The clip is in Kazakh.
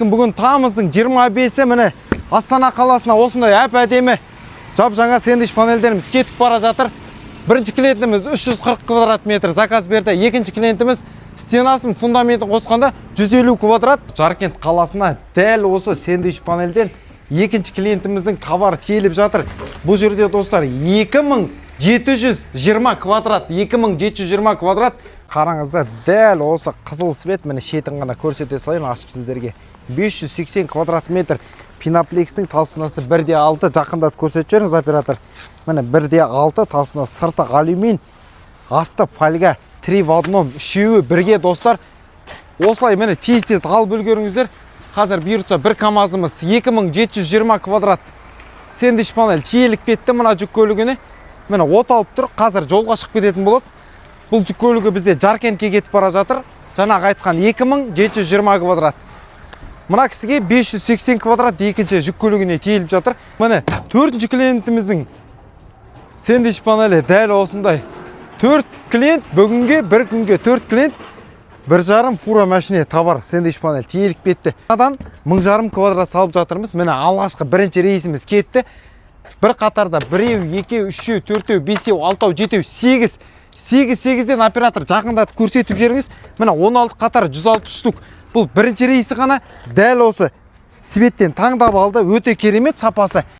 Бүгін тамыздың 25-і міне Астана қаласына осындай әп-әдемі жап-жаңа сэндвич панельдеріміз кетіп бара жатыр. Бірінші клиентіміз 340 квадрат метр заказ берді. Екінші клиентіміз стенасын, фундаментін қосқанда 150 квадрат. Жаркент қаласына дәл осы сэндвич панельден екінші клиентіміздің товары тиеліп жатыр. Бұл жерде достар 2720 квадрат, 2720 квадрат. Қараңызда дәл осы қызыл свет, міне шетін ғана көрсете салайын ашып сіздерге. 580 квадрат метр пинаплекстің талшынасы 1/6, жақындат көрсетіп жүріңіз оператор. Міне 1/6 талшына, сырты алюмин, асты фольга, 3 в 1, үшеуі бірге достар. Осылай міне тез-тез алып үлгеріңіздер. Қазір бұйыртса бір КАМАЗымыз 2720 квадрат сэндвич панель тиеліп кетті мына жүк көлігіне. Міне от алып тұр, қазір жолға шығып кететін болады. Бұл жүк көлігі бізде Жаркентке кетіп бара жатыр. Жаңағы айтқан 2720 квадрат. Мына кісіге 580 квадрат екінші жүк көлігіне тиеліп жатыр. Міне төртінші клиентіміздің сэндвич панелі дәл осындай. 4 клиент бүгінге, бір күнге 4 клиент 1,5 фура машине товар сэндвич панель тиеліп кетті. Адан 1,5 квадрат салып жатырмыз. Міне алғашқы бірінші рейсіміз кетті. Бір қатарда 1, 2, 3, 4, 5, 6, 7, 8. 8-8-ден оператор жақындатып көрсетіп жеріңіз. Міне 16 қатар 160 штук. Бұл бірінші рейсі ғана дәл осы светтен таңдап алды. Өте керемет сапасы.